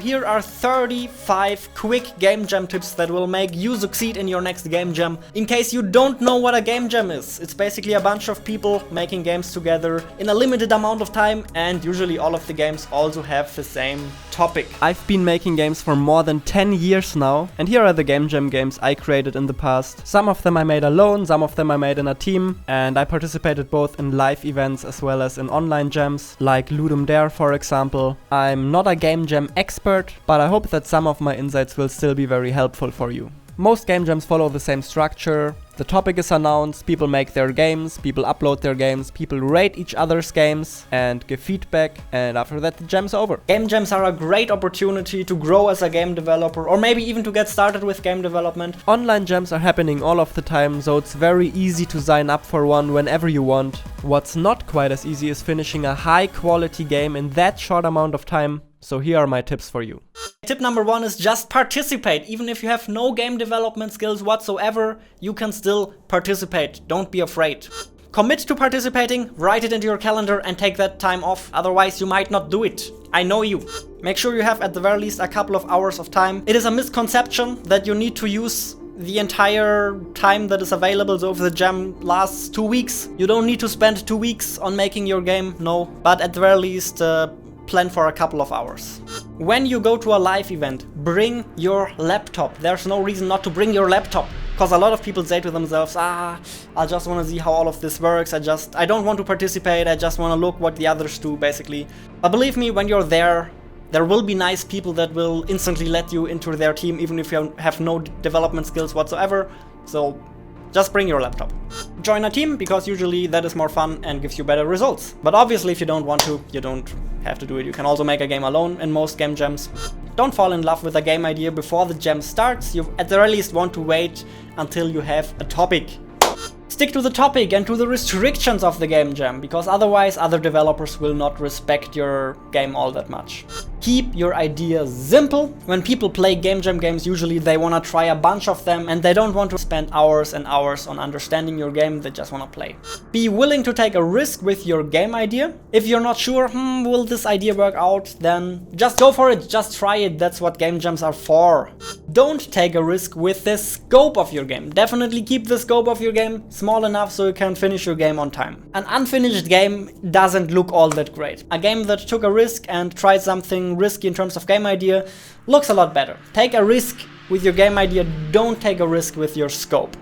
Here are 35 quick game jam tips that will make you succeed in your next game jam. In case you don't know what a game jam is, it's basically a bunch of people making games together in a limited amount of time, and usually all of the games also have the same topic. I've been making games for more than 10 years now, and here are the game jam games I created in the past. Some of them I made alone, some of them I made in a team, and I participated both in live events as well as in online jams, like Ludum Dare for example. I'm not a game jam expert, but I hope that some of my insights will still be very helpful for you. Most game jams follow the same structure. The topic is announced, people make their games, people upload their games, people rate each other's games and give feedback, and after that the jam's over. Game jams are a great opportunity to grow as a game developer, or maybe even to get started with game development. Online jams are happening all of the time, so it's very easy to sign up for one whenever you want. What's not quite as easy is finishing a high quality game in that short amount of time. So here are my tips for you. Tip number 1 is just participate. Even if you have no game development skills whatsoever, you can still participate. Don't be afraid. Commit to participating, write it into your calendar and take that time off. Otherwise you might not do it. I know you. Make sure you have at the very least a couple of hours of time. It is a misconception that you need to use the entire time that is available, so if the jam lasts 2 weeks, you don't need to spend 2 weeks on making your game, no. But at the very least, plan for a couple of hours. When you go to a live event, bring your laptop. There's no reason not to bring your laptop. Because a lot of people say to themselves, I just want to see how all of this works, I don't want to participate, I just want to look what the others do, basically. But believe me, when you're there will be nice people that will instantly let you into their team, even if you have no development skills whatsoever. So just bring your laptop. Join a team, because usually that is more fun and gives you better results. But obviously if you don't want to, you don't have to do it. You can also make a game alone in most game jams. Don't fall in love with a game idea before the jam starts. You at the very least want to wait until you have a topic. Stick to the topic and to the restrictions of the game jam, because otherwise other developers will not respect your game all that much. Keep your ideas simple. When people play game jam games, usually they want to try a bunch of them and they don't want to spend hours and hours on understanding your game, they just want to play. Be willing to take a risk with your game idea. If you're not sure, will this idea work out, then just go for it, just try it, that's what game jams are for. Don't take a risk with the scope of your game. Definitely keep the scope of your game small enough so you can finish your game on time. An unfinished game doesn't look all that great. A game that took a risk and tried something risky in terms of game idea looks a lot better. Take a risk with your game idea, don't take a risk with your scope.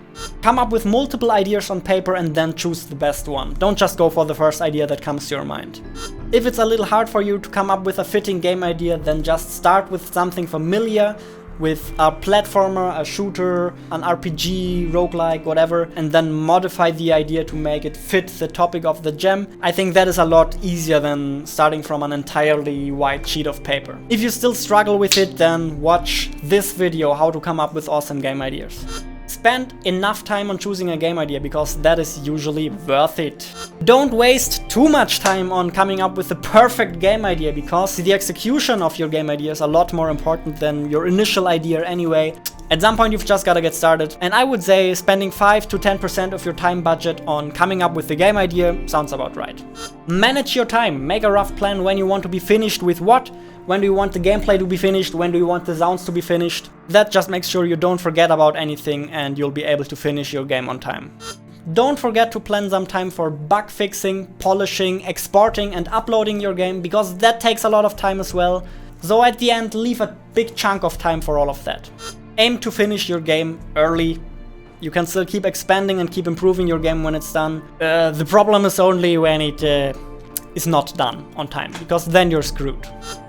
Come up with multiple ideas on paper and then choose the best one. Don't just go for the first idea that comes to your mind. If it's a little hard for you to come up with a fitting game idea, then just start with something familiar, with a platformer, a shooter, an RPG, roguelike, whatever, and then modify the idea to make it fit the topic of the jam. I think that is a lot easier than starting from an entirely white sheet of paper. If you still struggle with it, then watch this video, how to come up with awesome game ideas. Spend enough time on choosing a game idea, because that is usually worth it. Don't waste too much time on coming up with the perfect game idea, because the execution of your game idea is a lot more important than your initial idea anyway. At some point you've just gotta get started, and I would say spending 5 to 10% of your time budget on coming up with the game idea sounds about right. Manage your time, make a rough plan when you want to be finished with what, when do you want the gameplay to be finished, when do you want the sounds to be finished. That just makes sure you don't forget about anything and you'll be able to finish your game on time. Don't forget to plan some time for bug fixing, polishing, exporting and uploading your game, because that takes a lot of time as well. So at the end, leave a big chunk of time for all of that. Aim to finish your game early. You can still keep expanding and keep improving your game when it's done. The problem is only when it is not done on time, because then you're screwed.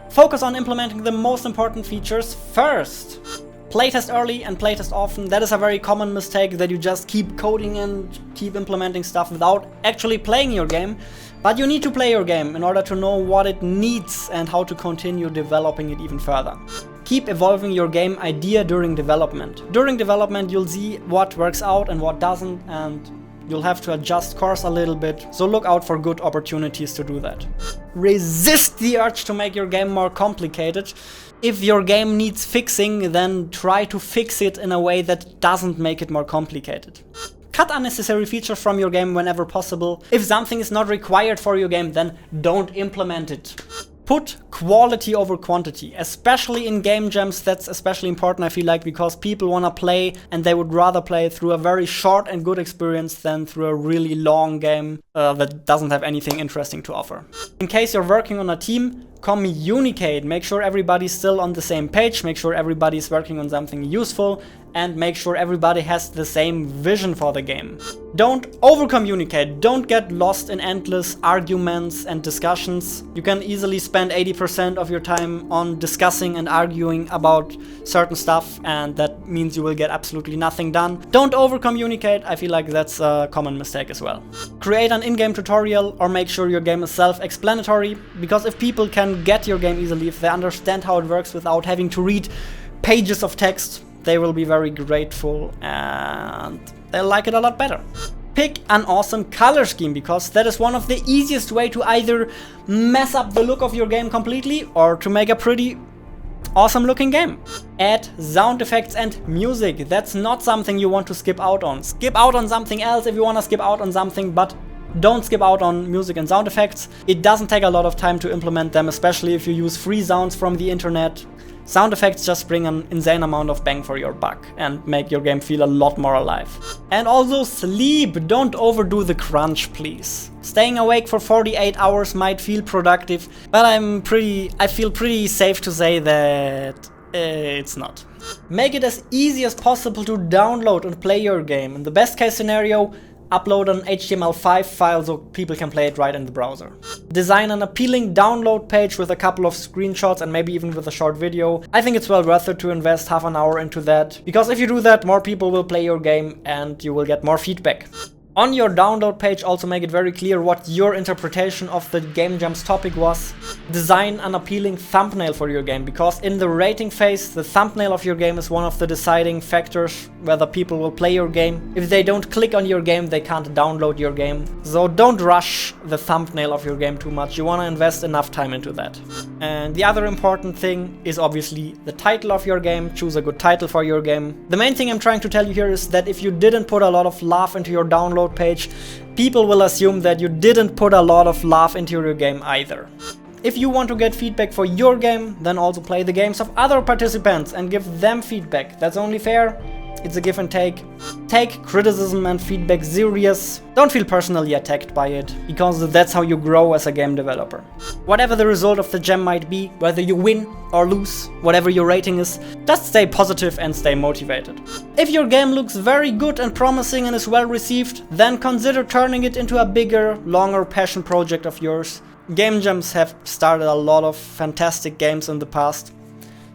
Focus on implementing the most important features first. Playtest early and playtest often. That is a very common mistake, that you just keep coding and keep implementing stuff without actually playing your game. But you need to play your game in order to know what it needs and how to continue developing it even further. Keep evolving your game idea during development. During development you'll see what works out and what doesn't, and you'll have to adjust course a little bit, so look out for good opportunities to do that. Resist the urge to make your game more complicated. If your game needs fixing, then try to fix it in a way that doesn't make it more complicated. Cut unnecessary features from your game whenever possible. If something is not required for your game, then don't implement it. Put quality over quantity, especially in game jams. That's especially important, I feel like, because people want to play and they would rather play through a very short and good experience than through a really long game that doesn't have anything interesting to offer. In case you're working on a team, communicate. Make sure everybody's still on the same page, make sure everybody's working on something useful, and make sure everybody has the same vision for the game. Don't over-communicate, don't get lost in endless arguments and discussions. You can easily spend 80% of your time on discussing and arguing about certain stuff, and that means you will get absolutely nothing done. Don't over-communicate, I feel like that's a common mistake as well. Create an in-game tutorial or make sure your game is self-explanatory, because if people can get your game easily, if they understand how it works without having to read pages of text, they will be very grateful and they'll like it a lot better. Pick an awesome color scheme, because that is one of the easiest way to either mess up the look of your game completely or to make a pretty awesome looking game. Add sound effects and music. That's not something you want to skip out on. Skip out on something else if you want to skip out on something, but don't skip out on music and sound effects. It doesn't take a lot of time to implement them, especially if you use free sounds from the internet. Sound effects just bring an insane amount of bang for your buck and make your game feel a lot more alive. And also sleep, don't overdo the crunch, please. Staying awake for 48 hours might feel productive, but I feel pretty safe to say that it's not. Make it as easy as possible to download and play your game. In the best case scenario, upload an HTML5 file so people can play it right in the browser. Design an appealing download page with a couple of screenshots and maybe even with a short video. I think it's well worth it to invest half an hour into that, because if you do that, more people will play your game and you will get more feedback. On your download page, also make it very clear what your interpretation of the game jam's topic was. Design an appealing thumbnail for your game, because in the rating phase, the thumbnail of your game is one of the deciding factors whether people will play your game. If they don't click on your game, they can't download your game. So don't rush the thumbnail of your game too much. You want to invest enough time into that. And the other important thing is obviously the title of your game. Choose a good title for your game. The main thing I'm trying to tell you here is that if you didn't put a lot of love into your download page, people will assume that you didn't put a lot of love into your game either. If you want to get feedback for your game, then also play the games of other participants and give them feedback. That's only fair. It's a give and take. Take criticism and feedback serious. Don't feel personally attacked by it, because that's how you grow as a game developer. Whatever the result of the jam might be, whether you win or lose, whatever your rating is, just stay positive and stay motivated. If your game looks very good and promising and is well received, then consider turning it into a bigger, longer passion project of yours. Game jams have started a lot of fantastic games in the past,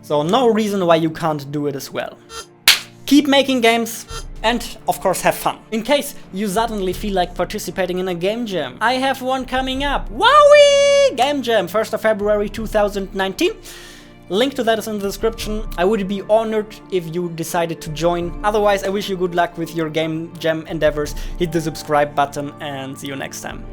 so no reason why you can't do it as well. Keep making games and, of course, have fun. In case you suddenly feel like participating in a game jam, I have one coming up. Wowie! Game Jam, 1st of February 2019. Link to that is in the description. I would be honored if you decided to join. Otherwise, I wish you good luck with your game jam endeavors. Hit the subscribe button and see you next time.